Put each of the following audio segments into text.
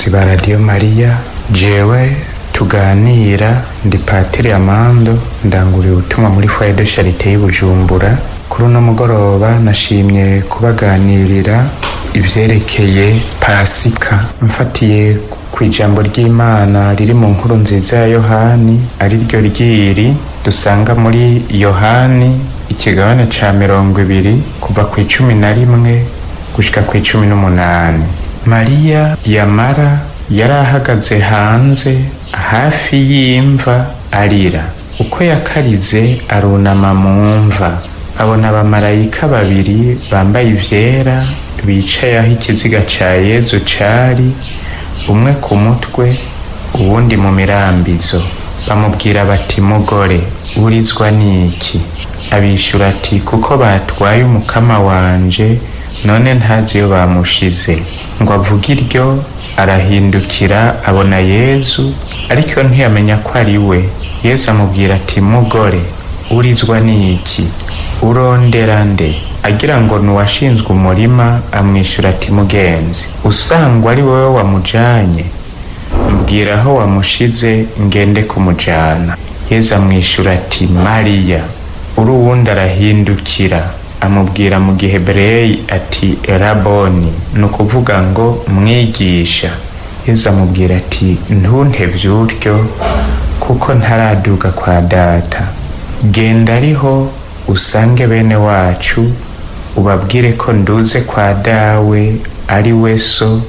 bakunzi ba Radio Mariya, jewe tuganira ndi Padiri Amand, ndanguriye ubutumwa muri Foyer de Charité y'Ibujumbura. Kuri uno mugoroba nashimye kubaganirira ivyerekeye Pasika, mfatiye kw'ijambo ry'Imana riri mu nkuru nziza ya Yohani, ari ryo ryiri dusanga muri Yohani ikigabane ca 20 kuva kw'11 gushika kw'18. Mariya yamara yari ahagaze hanze hafi y'imva arira. Uko yakarize arunama mu mva, abona abamarayika babiri bambaye ivyera bicaye aho ikiziga ca Yezu cari, umwe ku mutwe uwundi mu mirambizo. Bamubwira bati, mugore urizwa n'iki? Abishura ati, kuko batwaye umukama wanje, none ntazi iyo bamushize. Ngo avuga iryo arahindukira abona Yezu, ariko ntiyamenya ko ari we. Yesu amubwira ati, mugore urizwa n'iki? Urondera nde? Agira ngo nuwashinzwe umurima, amwishura ati, mugenzi, usangwa ari wowe wamujanye? Mbwira aho wamushize ngende kumujana. Yesu amwishura ati, Mariya. Uruwundi arahindukira amubwira mu Gihebreyi ati, Raboni, nukuvuga ngo mwigisha. Yesu amubwira ati, ntuntevye uryo, kuko ntaraduga kwa data. Genda ariho usange bene wacu, ubabwire ko nduze kwa dawe ari we so,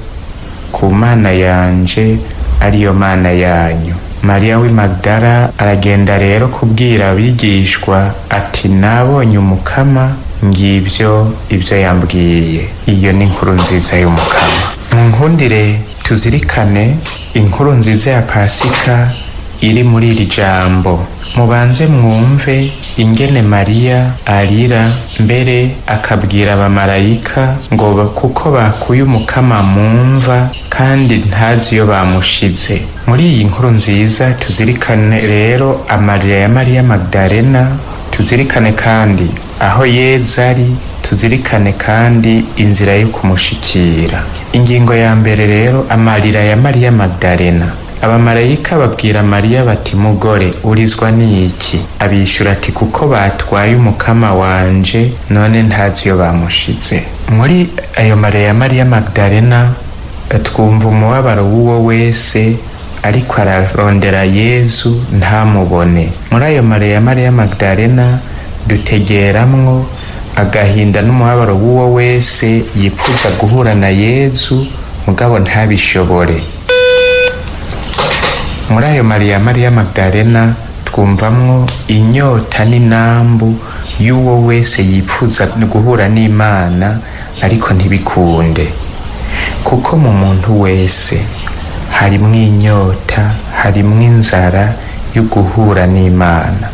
ku Mana yanje ariyo Mana yanyu. Mariya w'i Magdala aragenda rero kubwira abigishwa ati, nabonye umukama, ngivyo ivyo yambwiye. Iyo ni inkuru nziza y'umukama. Munkundire tuzirikane inkuru nziza ya Pasika iri muri iri jambo. Mubanze mwumve ingene Mariya arira, mbere akabwira abamarayika ngo kuko bakuye umukama mu mva kandi ntazi iyo bamushize. Muri iyi nkuru nziza tuzirikane rero amarira ya Mariya Magdalena, tuzirikane kandi aho Yezu ari, tuzirikane kandi inzira yo kumushikira. Ingingo ya mbere rero, amarira ya Mariya Magdalena. Abamarayika babwira Mariya bati, mugore urizwa n'iki? Abishura ati, kuko batwaye umukama wanje, none ntazi iyo bamushize. Muri ayo marira ya Mariya Magdalena twumva umubabaro w'uwo wese ariko ararondera Yezu ntamubone. Muri ayo marira ya Mariya Magdalena dutegeramwo agahinda n'umubabaro w'uwo wese yifuza guhura na Yezu mugabo ntabishobore. Muri ayo marira ya Mariya Magdalena twumvamwo inyota n'inambu y'uwo wese yifuza guhura n'Imana ariko ntibikunde. Kuko mu muntu wese harimwo inyota, harimwo inzara yo guhura n'Imana.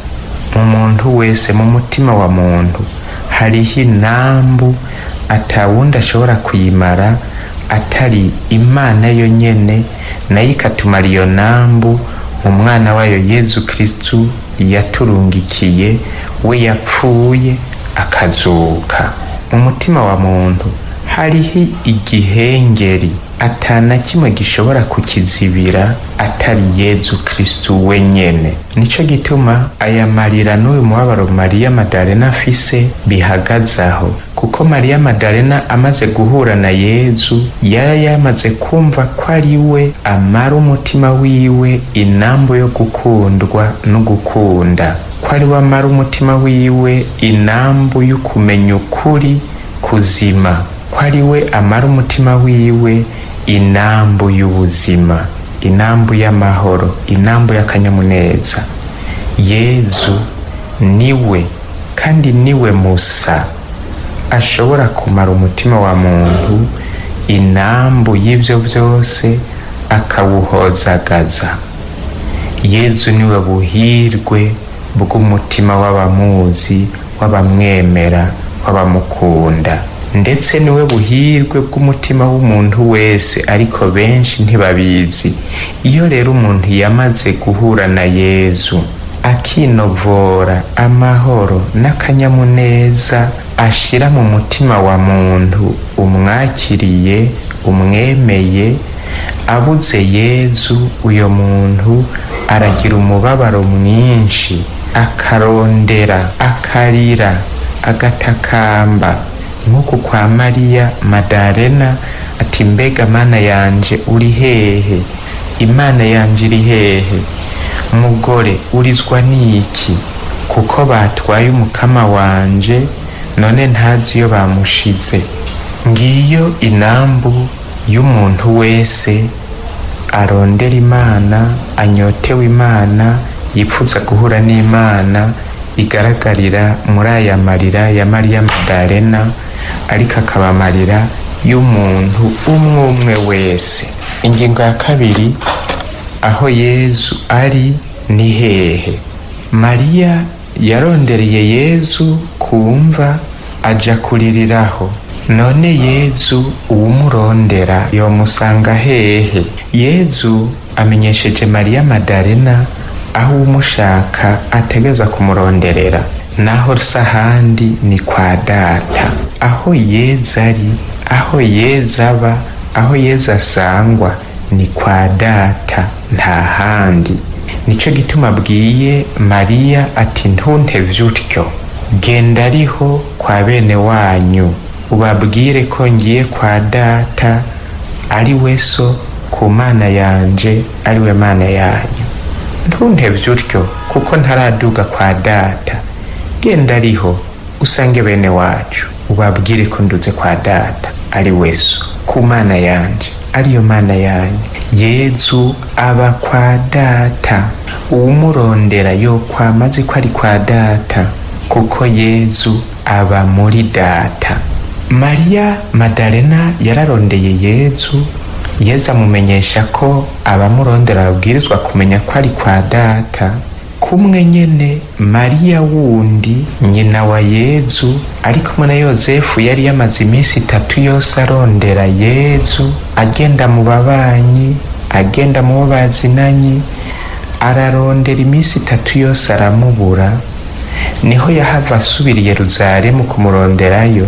Mu muntu wese, mu mutima wa muntu hariho inambu atawundi ashobora kuyimara atari Imana yonyene, nayo ikatumara iyo nambu mu mwana wayo Yezu Kristu yaturungikiye, we yapfuye akazuka. Mu mutima wa muntu hariho igihengeri atana kimwe gishobora kukizibira atari Yezu Kristu wenyene. Nico gituma aya marira n'uyu mubabaro Mariya Magdalena afise bihagazaho. Kuko Mariya Magdalena amaze guhura na Yezu, yari yamaze kumva ko ari we amara umutima wiwe inambu yo gukundwa no gukunda, ko ari we amara umutima wiwe inambu yo kumenya ukuri kuzima, ko ari we amara umutima wiwe inambu y'ubuzima, inambu y'amahoro, inambu y'akanyamuneza. Yezu niwe kandi niwe musa ashobora kumara umutima wa muntu inambu y'ivyo vyose akawuhozagaza. Yezu niwe buhirwe bw'umutima w'abamuzi, w'abamwemera, w'abamukunda. Ndetse niwe buhirwe bw'umutima w'umuntu wese, ariko benshi ntibabizi. Iyo rero umuntu yamaze guhura na Yezu, akinovora amahoro n'akanyamuneza ashira mu mutima wa muntu umwakiriye, umwemeye, abuze Yezu uyo muntu aragira umubabaro mwinshi, akarondera, akarira, agatakamba, nk'uku kwa Mariya Magdalena ati mbega mana yanje uri hehe, imana yanje iri hehe, mugore urizwa n'iki, kuko batwaye umukama wanje none ntazi iyo bamushize. Ngiyo inambu y'umuntu wese arondera Imana, anyotewe Imana, yipfuza guhura n'Imana, igaragarira muri aya marira ya Mariya Magdalena, ariko akaba amarira y'umuntu umwe umwe wese. Ingingo ya kabiri, aho Yezu ari ni hehe? Mariya yarondereye Yezu kumva, aja kuririraho. None Yezu uwumurondera yomusanga hehe? Yezu amenyesheje Mariya Magdalena aho umushaka ategerezwa kumuronderera, naho sahandi ni kwa Data. Aho Yezu ari, aho Yezu aba, aho Yezu asangwa ni kwa Data, nta handi. Nico gituma abwiye Mariya ati ntuntevye utyo, genda ariho kwa bene wanyu, ubabwire ko ngiye kwa Data ari we so, ku Mana yanje ari we Mana yanyu. Ntuntevye utyo kuko ntaraduga kwa Data, genda ariho usange bene wacu, ubabwire ko nduze kwa Data ari we so, ku Mana yanje ariyo Mana yanyu. Yezu aba kwa Data, uwumurondera yokwama azi ko ari kwa Data, kuko Yezu aba muri Data. Mariya Magdalena yararondeye Yezu, Yezu amumenyesha ko abamurondera babwirizwa kumenya ko ari kwa Data. Kumwe nyene Mariya wundi nyina wa Yezu ari kumwe na Yozefu yari yamaze iminsi 3 yose arondera Yezu, agenda mu babanyi, agenda mu bo bazinanye, ararondera iminsi 3 yose aramubura. Niho yahava asubira i Yerusalemu kumuronderayo.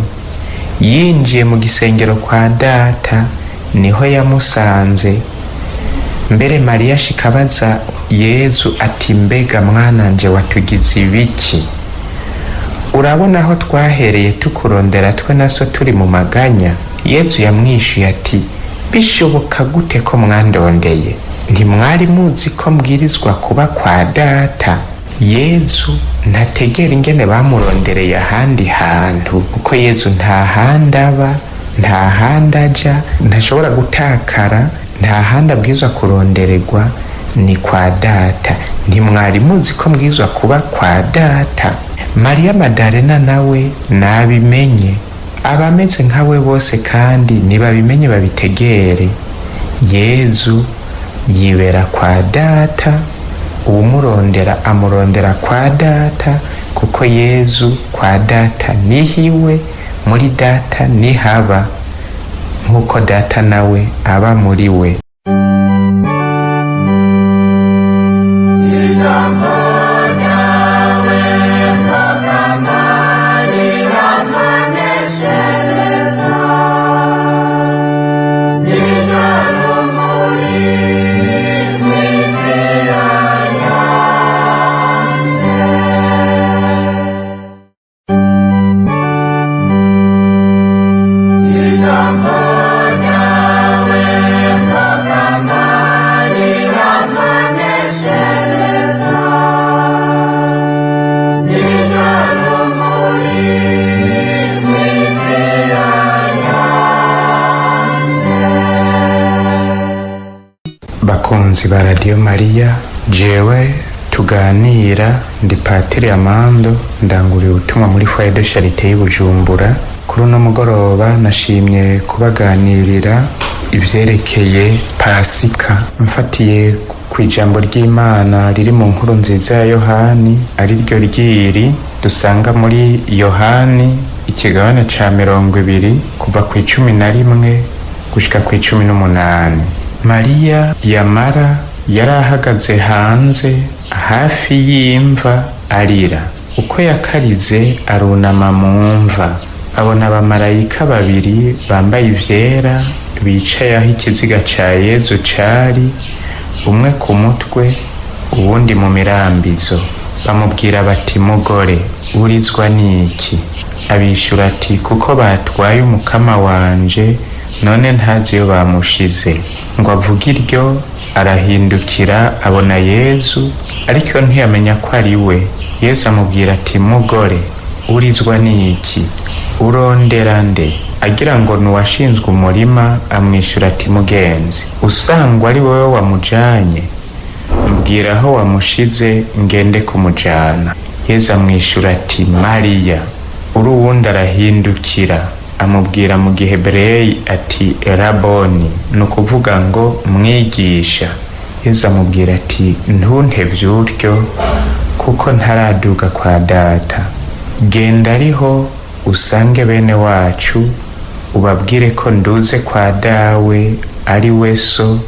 Yinjiye mu gisengero kwa Data, niho yamusanze. Mbere Mariya ashikabaza Yezu ati mbega mwananje watugize ibiki? Urabona aho twahereye tukurondera twe naso turi mu maganya? Yezu yamwishuye ati bishoboka gute ko mwandondeye? Ntimwari muzi ko mbwirizwa kuba kwa Data? Yezu ntategera ingene bamurondereye ahandi hantu, kuko Yezu nta handi aba, nta handi aja, ntashobora gutakara, nta handi abwirizwa kurondererwa, ni kwa Data. Ntimwari muzi ko mbwirizwa kuba kwa Data? Mariya Magdalena nawe nabimenye, abameze nkawe bose kandi nibabimenye babitegere. Yezu yibera kwa Data, uwumurondera amurondera kwa Data, kuko Yezu kwa Data nihiwe, muri Data nihaba, nkuko Data nawe aba muri we. Bakunzi ba Radio Mariya, jewe tuganira ndi Padiri Amand, ndanguriye ubutumwa muri Foyer de Charité y'Ubujumbura. Kuri uno mugoroba nashimye kubaganirira ivyerekeye Pasika, mfatiye ku ijambo ry'Imana riri mu nkuru nziza ya Yohani, ari ryo ryiri dusanga muri Yohani ikigabane ca 20 kuva ku 11 gushika ku 18. Mariya yamara yari ahagaze hanze hafi y'imva arira. Uko yakarize arunama mu mva, abona abamarayika babiri bambaye ivyera bicaye aho ikiziga ca Yezu cari, umwe ku mutwe uwundi mu mirambizo. Bamubwira bati, mugore, urizwa n'iki? Abishura ati, kuko batwaye umukama wanje, none ntazi iyo bamushize. Ngo avuge iryo, arahindukira abona Yezu, ariko ntiyamenya ko ari we. Yezu amubwira ati, mugore, urizwa n'iki? Urondera nde? Agira ngo nuwashinzwe umurima, amwishura ati, mugenzi, usangwa ari wowe wamujanye? Mbwira aho wamushize ngende kumujana. Yezu amwishura ati, Mariya. Uruwundi arahindukira amubwira mu Gihebreyi ati, Raboni, ni ukuvuga ngo mwigisha. Yezu amubwira ati, ntuntevye utyo, kuko ntaraduga kwa data. Genda ariho usange bene wacu, ubabwire ko nduze kwa dawe ari we so,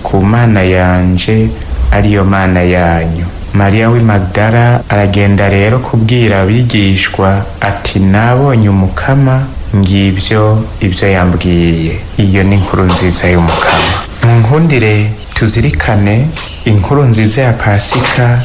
ku Mana yanje ariyo Mana yanyu. Mariya w'i Magdala aragenda rero kubwira abigishwa ati, nabonye umukama, ngibyo ibyo yambwiye. Iyo ni inkuru nziza y'umukama. Munkundire tuzirikane inkuru nziza ya Pasika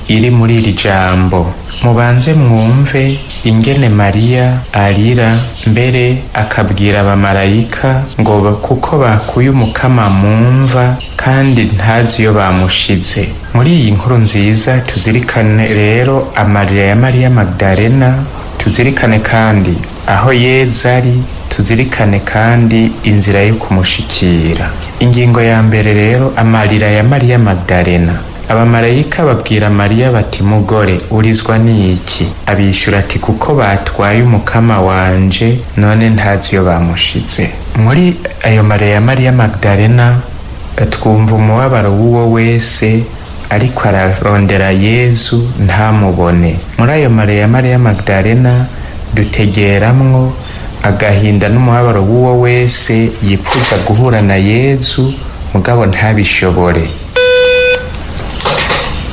iri muri iri jambo. Mubanze mwumve ingene Mariya arira, mbere akabwira abamarayika ngo kuko bakuye umukama mumva kandi ntazi iyo bamushize. Muri iyi nkuru nziza tuzirikane rero amarira ya Mariya Magdalena, tuzirikane kandi aho Yezu ari, tuzirikane kandi inzira yo kumushikira. Ingingo ya mbere rero, amarira ya Mariya Magdalena. Abamarayika babwira Mariya bati, mugore, urizwa n'iki? Abishura ati, kuko batwaye umukama wanje, none ntazi iyo bamushize. Muri ayo marira ya Mariya Magdalena twumva umubabaro w'uwo wese ariko ararondera Yezu ntamubone. Muri ayo marira ya Mariya Magdalena dutegeramwo agahinda n'umubabaro w'uwo wese yifuza guhura na Yezu mugabo ntabishobore.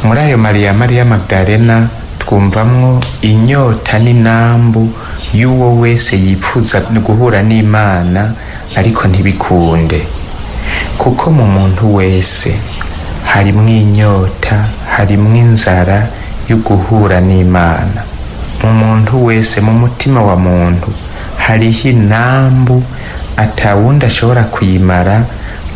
Muri ayo marira ya Mariya Magdalena twumvamwo inyota n'inambu y'uwo wese yifuza guhura n'Imana ariko ntibikunde. Kuko mu muntu wese harimwo inyota, harimwo inzara yo guhura n'Imana. Mu muntu wese, mu mutima wa muntu hariho inambu atawundi ashobora kuyimara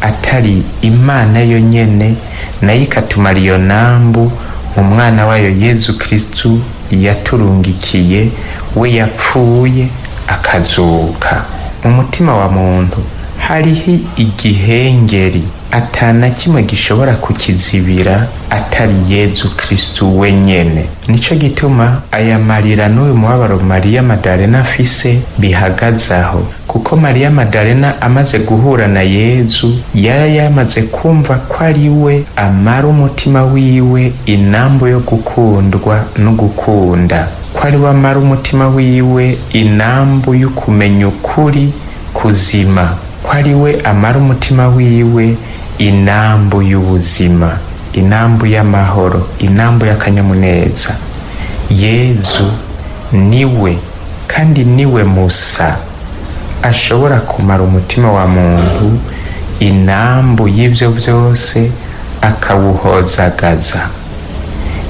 atari Imana yonyene, nayo ikatumara iyo nambu mu mwana wayo Yezu Kristu yaturungikiye, we yapfuye akazuka. Mu mutima wa muntu hariho igihengeri atana kimwe gishobora kukizibira atari Yezu Kristu wenyene. Nico gituma aya marira n'uyu mubabaro Mariya Magdalena afise bihagazaho, kuko Mariya Magdalena amaze guhura na Yezu yari yamaze kumva ko ari we amara umutima wiwe inambu yo gukundwa no gukunda, ko ari we amara umutima wiwe inambu yo kumenya ukuri kuzima, ko ari we amara umutima wiwe inambu y'ubuzima, inambu y'amahoro, inambu y'akanyamuneza. Yezu niwe kandi niwe musa ashobora kumara umutima wa muntu inambu y'ivyo vyose akawuhozagaza.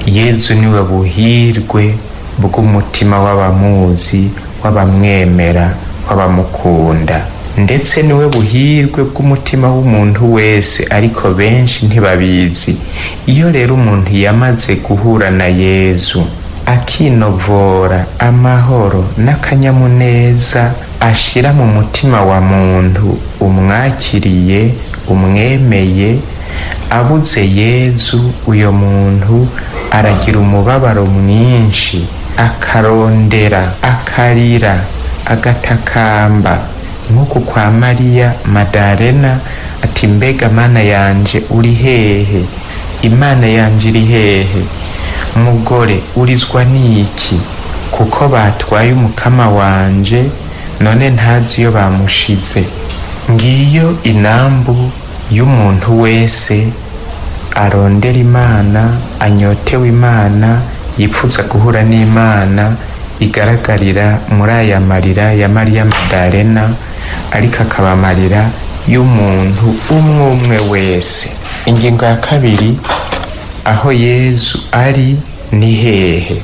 Yezu niwe buhirwe bw'umutima w'abamuzi, w'abamwemera, w'abamukunda, ndetse niwe buhirwe bw'umutima w'umuntu wese, ariko benshi ntibabizi. Iyo rero umuntu yamaze guhura na Yezu akinovora amahoro n'akanyamuneza ashira mu mutima wa muntu umwakiriye, umwemeye, abuze Yezu, uyo muntu aragira umubabaro mwinshi, akarondera, akarira, agatakamba, nk'uku kwa Mariya Magdalena ati, mbega Mana yanje uri hehe? Imana yanje iri hehe? Mugore, urizwa n'iki? Kuko batwaye umukama wanje, none ntazi iyo bamushize. Ngiyo inambu y'umuntu wese arondera Imana, anyotewe Imana, yifuza guhura n'Imana, igaragarira muri aya marira ya Mariya Magdalena, ariko akaba amarira y'umuntu umwe wese. Ingingo ya kabiri, aho Yezu ari ni hehe?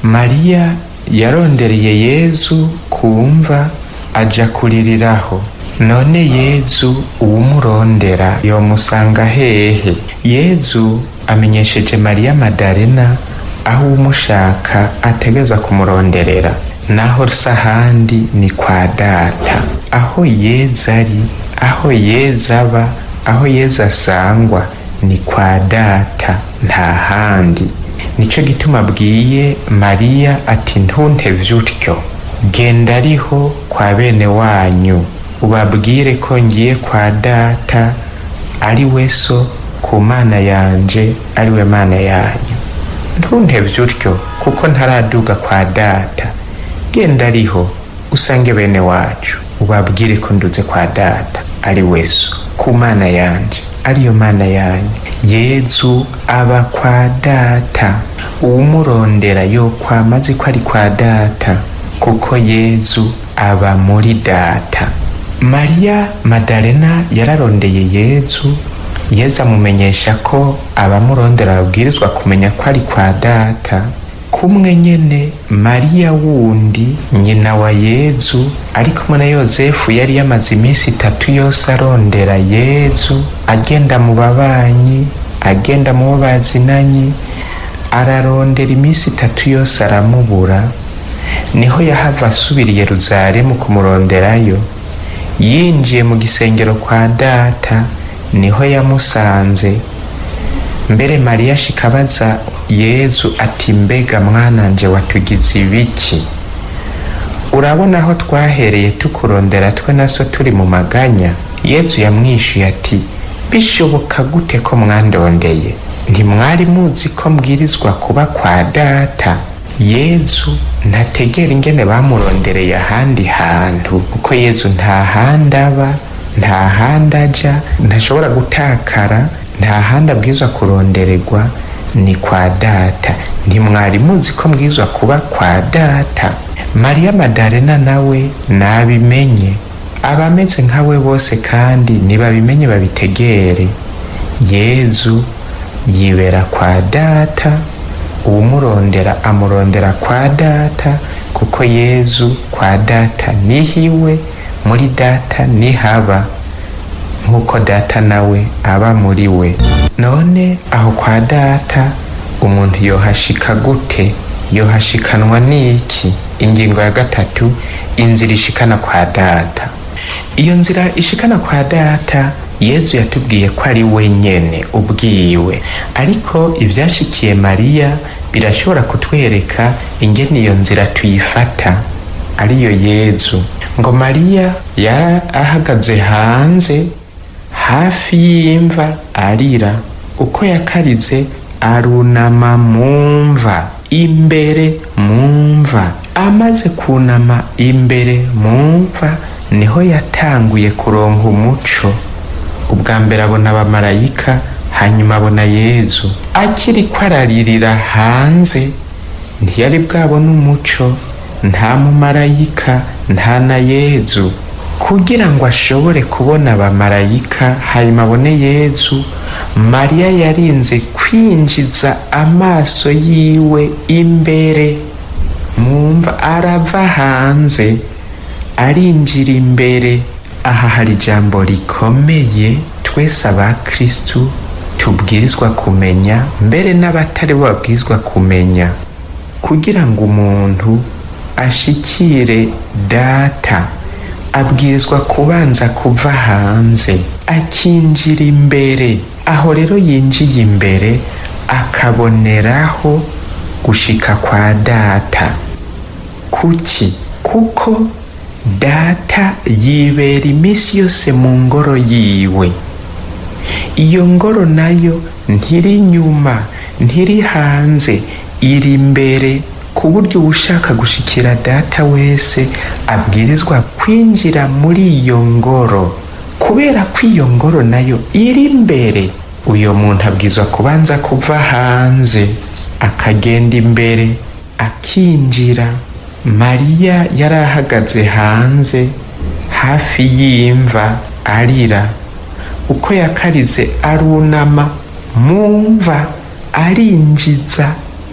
Mariya yarondereye Yezu kumva aja kuririraho. None Yezu uwumurondera yomusanga hehe? Yezu amenyesheje Mariya Magdalena aho umushaka ategeza kumuronderera, naho sahandi ni kwa Data. Aho Yezu ari, aho Yezu aba, aho Yezu asangwa ni kwa Data, nta handi. Nico gituma abwiye Mariya ati ntuntevye utyo, genda ariho kwa bene wanyu ubabwire ko ngiye kwa Data ari we so, ku Mana yanje ari we Mana yanyu. Ntuntevye utyo kuko ntaraduga kwa Data, genda ariho usange bene wacu ubabwire ko nduze kwa Data ari we so, ku Mana yanje ariyo Mana yanyu. Yezu aba kwa Data, uwumurondera yokwama azi ko ari kwa Data, kuko Yezu aba muri Data. Mariya Magdalena yararondeye Yezu. Yezu amumenyesha ko abamurondera babwirizwa kumenya ko ari kwa Data. Kumwe nyene Mariya wundi nyina wa Yezu ari kumwe na Yozefu yari yamaze iminsi 3 yose arondera Yezu, agenda mu babanyi, agenda mu bo bazinanye, ararondera iminsi 3 yose aramubura. Niho yahava asubira i Yerusalemu kumuronderayo. Yinjiye mu gisengero kwa Data niho yamusanze. Mbere Mariya ashikabaza Yezu ati mbega mwananje watugize ibiki? Urabona aho twahereye tukurondera twe naso turi mu maganya? Yezu yamwishuye ati bishoboka gute ko mwandondeye? Ntimwari muzi ko mbwirizwa kuba kwa Data? Yezu ntategera ingene bamurondereye ahandi hantu, kuko Yezu nta handi aba, nta handi aja, ntashobora gutakara, nta handi abwirizwa kurondererwa, ni kwa Data. Ntimwari muzi ko mbwirizwa kuba kwa Data? Mariya Magdalena nawe nabimenye, abameze nkawe bose kandi nibabimenye babitegere. Yezu yibera kwa Data, uwumurondera amurondera kwa Data, kuko Yezu kwa Data nihiwe, muri Data nihaba, nkuko Data nawe aba muri we. None aho kwa Data umuntu yohashika gute? Yohashikanwa n'iki? Ingingo ya gatatu, inzira ishikana kwa Data. Iyo nzira ishikana kwa Data Yezu yatubwiye ko ari we nyene ubwiwe, ariko ivyashikiye Mariya birashobora kutwereka ingene iyo nzira tuyifata ariyo Yezu. Ngo Mariya ahagaze hanze hafi y'imva arira, uko yakarize arunama mumva, imbere mumva. Amaze kunama imbere mumva niho yatanguye kuronka umuco. Ubwa mbere abona abamarayika, hanyuma abona Yezu. Akiri ko araririra hanze ntiyari bwabona umuco, nta mumarayika, nta na Yezu. Kugira ngo ashobore kubona abamarayika hanyuma abone Yezu, Mariya yarinze kwinjiza amaso yiwe imbere mumva, arava hanze arinjira imbere. Aha hari ijambo rikomeye twese abakristu tubwirizwa kumenya, mbere n'abatari bo babwirizwa kumenya. Kugira ngo umuntu ashikire Data abwirizwa kubanza kuva hanze akinjira imbere. Aho rero yinjiye imbere akaboneraho gushika kwa Data. Kuki? Kuko Data yibera iminsi yose mu ngoro yiwe. Iyo ngoro nayo ntiri nyuma, ntiri hanze, iri imbere, ku buryo ushaka gushikira Data wese abwirizwa kwinjira muri iyo ngoro. Kubera ko iyo ngoro nayo iri imbere, uyo muntu abwirizwa kubanza kuva hanze akagenda imbere akinjira. Mariya yari ahagaze hanze hafi y'imva arira. Uko yakarize arunama mumva, arinjiza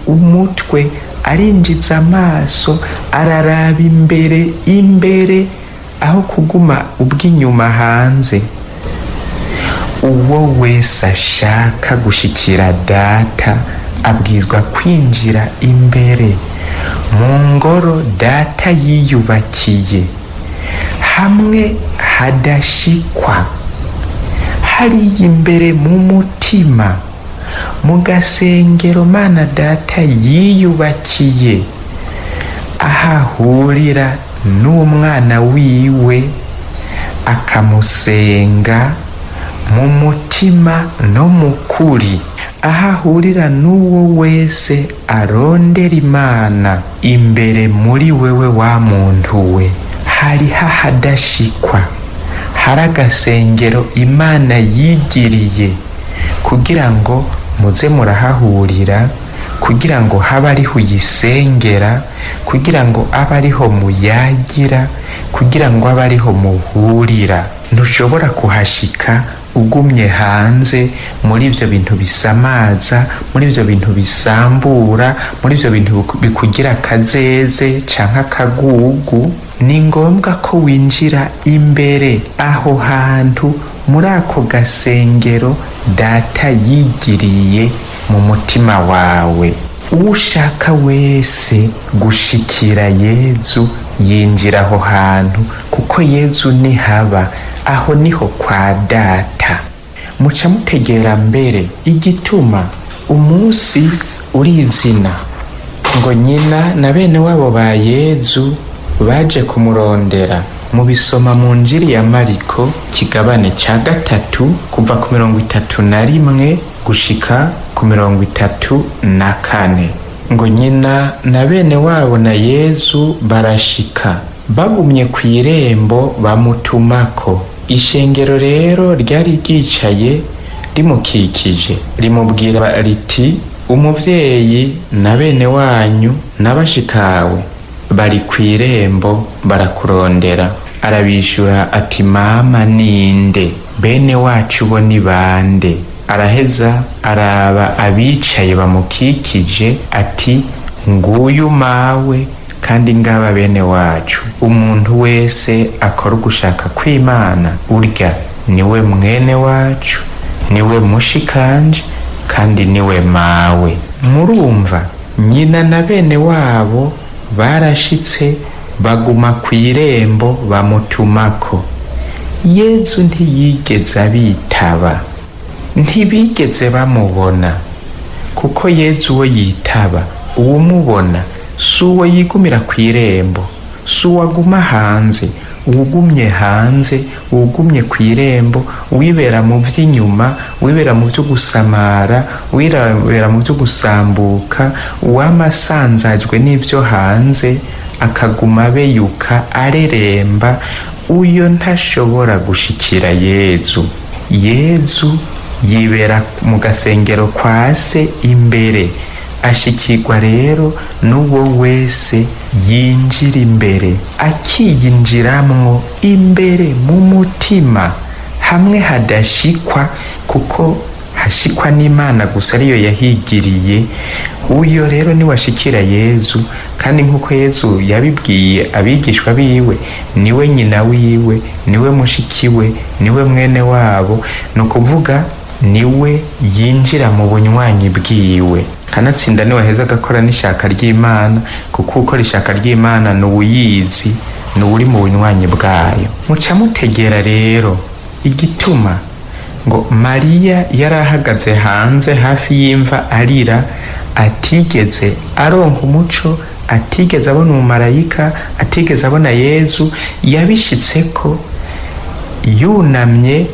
umutwe, arinjiza amaso, araraba imbere aho kuguma ubw'inyuma hanze. Uwo wese ashaka gushikira data abwirizwa kwinjira imbere mu ngoro data yiyubakiye, hamwe hadashikwa, hariya imbere mu mutima, mu gasengero Mana data yiyubakiye, ahahurira n'umwana wiwe akamusenga mu mutima no mu kuri, ahahurira n'uwo wese arondera Imana imbere muri wewe wa muntu we. Hari hahadashikwa, hari agasengero Imana yigiriye kugira ngo muze murahahurira, kugira ngo habe ariho uyisengera, kugira ngo abe ariho muyagira, kugira ngo abe ariho muhurira. Ntushobora kuhashika ugumye hanze muri ibyo bintu bisamaza, muri ibyo bintu bisambura, muri ibyo bintu bikugira akazeze canke akagugu. Ni ngombwa ko winjira imbere aho hantu, muri ako gasengero data yigiriye mu mutima wawe. Ushaka wese gushikira Yezu yinjira aho hantu, kuko Yezu nihaba, aho niho kwa data. Muca mutegera mbere igituma umunsi urizina ngo nyina na bene wabo ba Yezu baje kumurondera. Mubisoma mu Njiri ya Mariko kigabane ca 3 kuva ku 31 gushika ku 34. Ngo nyina na bene wabo na Yezu barashika, bagumye kw'irembo bamutumako. Ishengero rero ryari ryicaye rimukikije, rimubwira riti, umuvyeyi na bene wanyu n'abashikawe bari kw'irembo barakurondera. Arabishura ati, mama ninde? Bene wacu bo ni bande? Araheza araba abicaye bamukikije ati, nguyu mawe kandi ngaba bene wacu. Umuntu wese akora ugushaka kw'Imana urya niwe mwene wacu, niwe mushikanje kandi niwe mawe. Murumva, nyina na bene wabo barashitse baguma kw'irembo bamutumako. Yezu ntiyigeze abitaba, ntibigeze bamubona, kuko Yezu uwo yitaba, uwumubona si uwo yigumira kw'irembo, si uwaguma hanze. Uwugumye hanze, uwugumye kw'irembo, wibera mu vy'inyuma, wibera mu vyo gusamara, wibera mu vyo gusambuka, uwamasanzajwe n'ivyo hanze, akaguma beyuka areremba, uyo ntashobora gushikira Yezu. Yezu yibera mu gasengero kwa se imbere. Ashikirwa rero n'uwo wese yinjira imbere, akiyinjiramwo imbere mu mutima, hamwe hadashikwa, kuko hashikwa n'Imana gusa ariyo yahigiriye. Uyo rero ni washikira Yezu, kandi nk'uko Yezu yabibwiye abigishwa biwe, niwe nyina wiwe, niwe mushikiwe, niwe mwene wabo. No kuvuga niwe yinjira mu bunywanyi bwiwe. Kanatsinda niwe aheza agakora n'ishaka ry'Imana, kuko ukora ishaka ry'Imana ni uyizi, ni uri mu bunywanyi bwayo. Muca mutegera rero igituma ngo Mariya yari ahagaze hanze hafi y'imva arira, atigeze aronka umuco, atigeze abona umumarayika, atigeze abona Yezu. Yabishitseko yunamye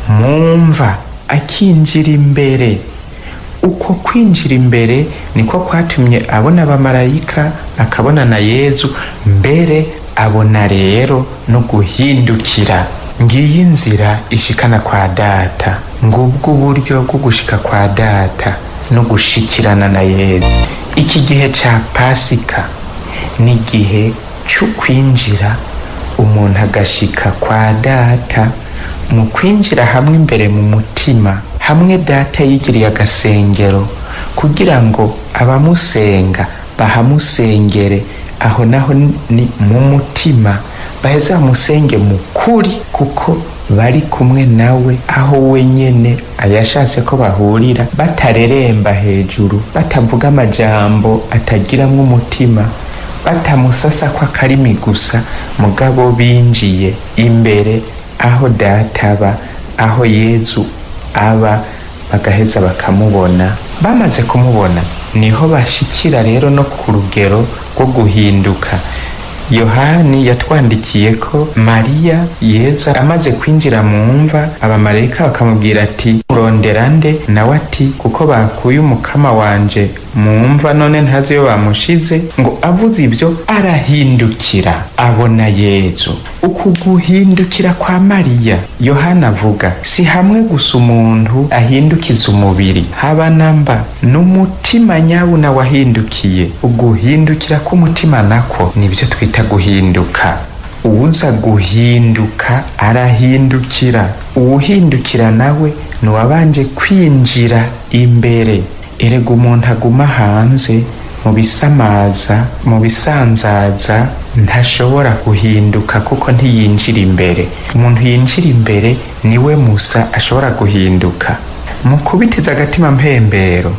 mu mva akinjira imbere. Uko kwinjira imbere niko kwatumye abona abamarayika, akabona na Yezu, mbere abona rero no guhindukira. Ngiyi inzira ishikana kwa data, ngubwo uburyo bwo gushika kwa data no gushikirana na Yezu. Iki gihe ca Pasika ni igihe cyo kwinjira umuntu agashika kwa data mu kwinjira hamwe imbere mu mutima, hamwe data yigiriye agasengero kugira ngo abamusenga bahamusengere, aho naho ni mu mutima, baheze bamusenge mu kuri kuko bari kumwe nawe, aho wenyene ayashatse ko bahurira, batareremba hejuru, batavuga amajambo atagiramwo umutima, batamusasa ko akarimi gusa, mugabo binjiye imbere aho data aba, aho Yezu aba, bagaheza bakamubona. Bamaze kumubona niho bashikira rero no ku rugero rwo guhinduka. Yohani yatwandikiye ko Mariya Yezu amaze kwinjira mu mva, abamarayika bakamubwira ati urondera nde? Nawe ati kuko bakuye umukama wanje mu mva, none ntazi iyo bamushize. Ngo avuze ibyo arahindukira abona Yezu. Uku guhindukira kwa Mariya, Yohani avuga si hamwe gusa umuntu ahindukiza umubiri, haba namba n'umutima nyabuna wahindukiye. Uguhindukira k'umutima nako nibyo twita guhinduka. Uwuza guhinduka arahindukira, uwuhindukira nawe nuwabanje kwinjira imbere. Erega umuntu aguma hanze mu bisamaza, mu bisanzaza, ntashobora guhinduka kuko ntiyinjira imbere. Umuntu yinjira imbere niwe musa ashobora guhinduka. Mukubitiza agatima mpembero,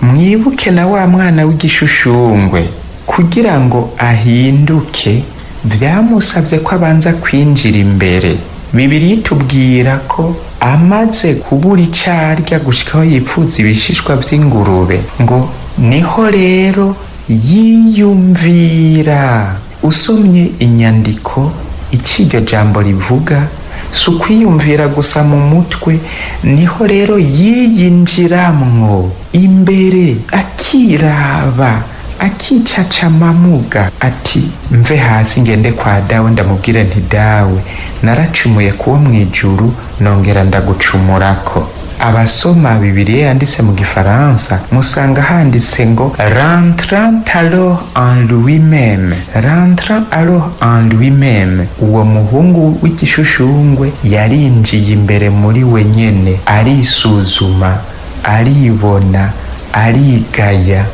mwibuke na wa mwana w'igishushungwe kugira ngo ahinduke vyamusavye ko abanza kwinjira imbere. Bibiliya itubwira ko amaze kubura icarya gushikaho yipfuza ibishishwa vy'ingurube, ngo niho rero yiyumvira. Usomye inyandiko iciryo jambo rivuga, si ukwiyumvira gusa mu mutwe, niho rero yiyinjiramwo imbere, akiraba, akicacamamuga, ati mve hasi ngende kwa dawe ndamubwire nti dawe naracumuye kuwo mwijuru, nongera ndagucumurako. Abasoma Bibiliya yanditse mu Gifaransa musanga handitse ngo rentrant alors en lui-même, rentrant alors en lui-même. Uwo muhungu w'igishushungwe yarinjiye imbere muri we nyene, arisuzuma, aribona, arigaya,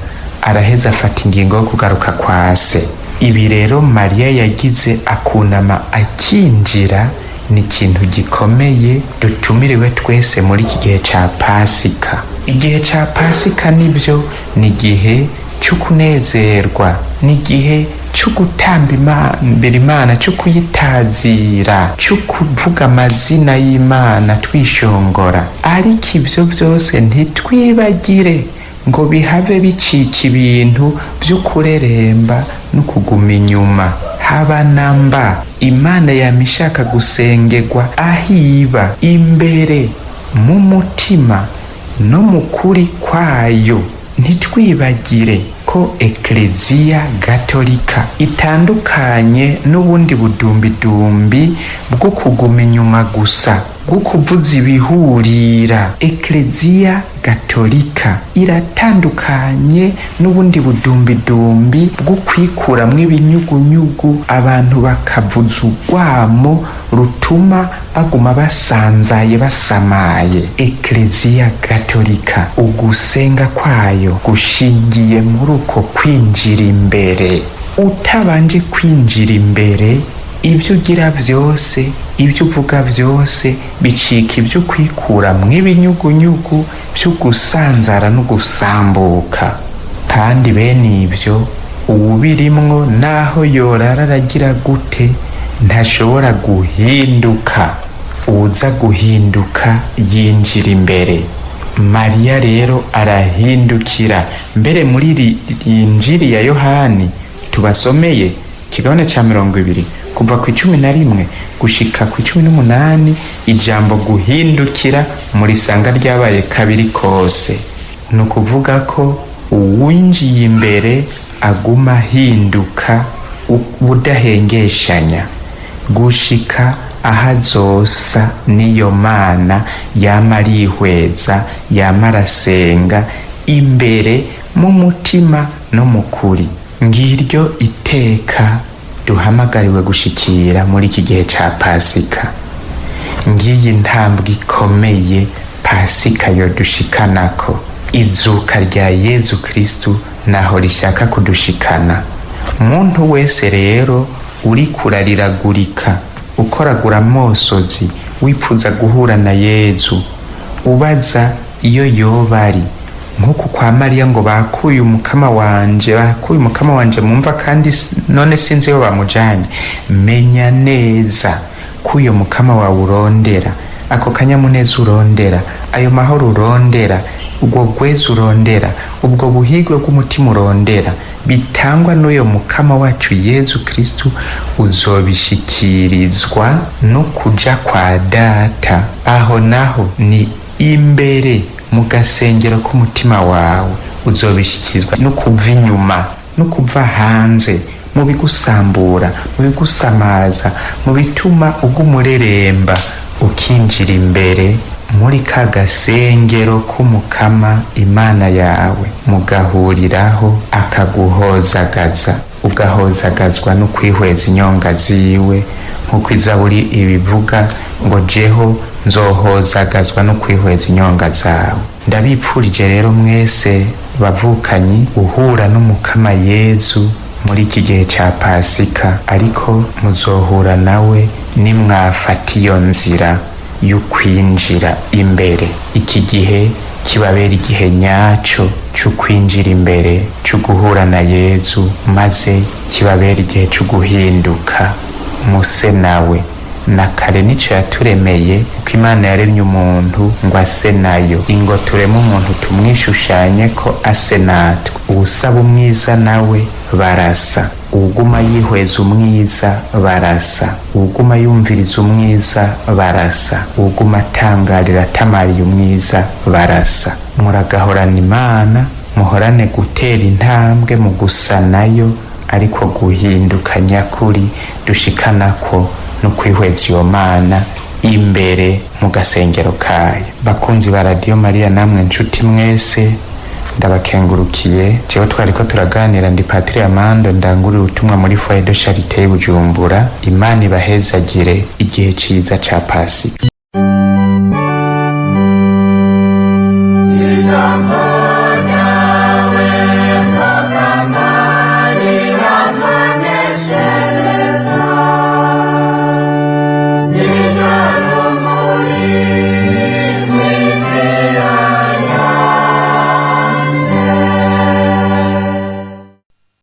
araheza afata ingingo yo kugaruka kwa se. Ibi rero Mariya yagize akunama akinjira ni ikintu gikomeye dutumiriwe twese muri iki gihe ca Pasika. Igihe ca Pasika nibyo ni igihe cyo kunezerwa, ni igihe cyo gutamba imbere Imana, cyo kuyitazira, cyo kuvuga amazina y'Imana twishongora. Ariko ibyo byose ntitwibagire ngo bihave bicika ibintu byo kureremba no kuguma inyuma. Haba namba Imana yamishaka gusengerwa ahiba imbere mu mutima no mu kuri kwayo. Ntitwibagire ko Ekleziya Gatolika itandukanye n'ubundi budumbidumbi bwo kuguma inyuma gusa, bwo kuvuza ibihurira. Ekleziya Gatolika iratandukanye n'ubundi budumbidumbi bwo kwikuramwo ibinyugunyugu, abantu bakavuza urwamo rutuma baguma basanzaye basamaye. Ekleziya Gatolika ugusenga kwayo gushingiye muri uko kwinjira imbere. Utabanje kwinjira imbere, ibyo ugira byose, ibyo uvuga byose bicika ibyo kwikuramwo ibinyugunyugu byo gusanzara no gusambuka. Kandi bene ibyo uwubirimwo naho yorara aragira gute ntashobora guhinduka. Uza guhinduka yinjira imbere. Mariya rero arahindukira. Mbere muri iri Injili ya Yohani tubasomeye kigabane ca 20 kuva ku 11 gushika ku 18, ijambo guhindukira muri sanga ryabaye kabiri kose. Nukuvuga ko uwinjiye imbere aguma hinduka ubudahengeshanya gushika ahazosa niyo Mana yama arihweza, yama arasenga imbere mu mutima no mu kuri. Ngiryo iteka duhamagariwe gushikira muri iki gihe ca Pasika. ngiyi ntambwe ikomeye Pasika yodushikanako. Izuka rya Yezu Kristu naho rishaka kudushikana. Muntu wese rero uri kurariragurika, ukoragura amosozi, wipfuza guhura na Yezu, ubaza iyo yoba ari, nk'uku kwa Mariya ngo bakuye umukama wanje mumva kandi none sinzi iyo bamujanye. Menya neza ko uyo mukama wawe urondera, ako kanyamuneza urondera, ayo mahoro urondera, ubwo bwezi urondera, ubwo buhigwe bw'umutima urondera, bitangwa n'uyo mukama wacu Yezu Kristu, uzobishikirizwa no kuja kwa Data. Aho naho ni imbere mu gasengero k'umutima wawe. Uzobishikirizwa no kuva inyuma, no kuva hanze, mu bigusambura, mu bigusamaza, mu bituma ugumureremba, ukinjira imbere muri ka gasengero k'umukama Imana yawe, mugahuriraho akaguhozagaza, ugahozagazwa no kwihweza inyonga ziwe, nk'uko Izaburi ibivuga ngo jeho nzohozagazwa no kwihweza inyonga zawe. Ndabipfurije rero mwese bavukanyi uhura n'umukama Yezu muri iki gihe cya Pasika, ariko muzohura nawe nimwafata iyo nzira y'ukwinjira imbere. Iki gihe kibabera igihe nyaco cyo kwinjira imbere, cyo guhura na Yezu, maze kibabera igihe cyo guhinduka muse nawe. Na kare nico yaturemeye, uko Imana yaremye umuntu ngo ase nayo, ingo tureme umuntu tumwishushanye ko ase natwe. Uwusaba umwiza nawe barasa, uwuguma yihweza umwiza barasa, uwuguma yumviriza umwiza barasa, uwuguma atangarira atamariye umwiza barasa. Muragahorana Imana, muhorane gutera intambwe mu gusa nayo, ariko guhinduka nyakuri dushikanako no kwihweza iyo Mana imbere mu gasengero kayo. Bakunzi ba Radio Mariya, namwe nshuti mwese, ndabakengurukiye. Jewe twariko turaganira, ndi Padiri Amand, ndangurira ubutumwa muri Foyer de Charité Bujumbura. Imana ibahezagire igihe ciza ca Pasika.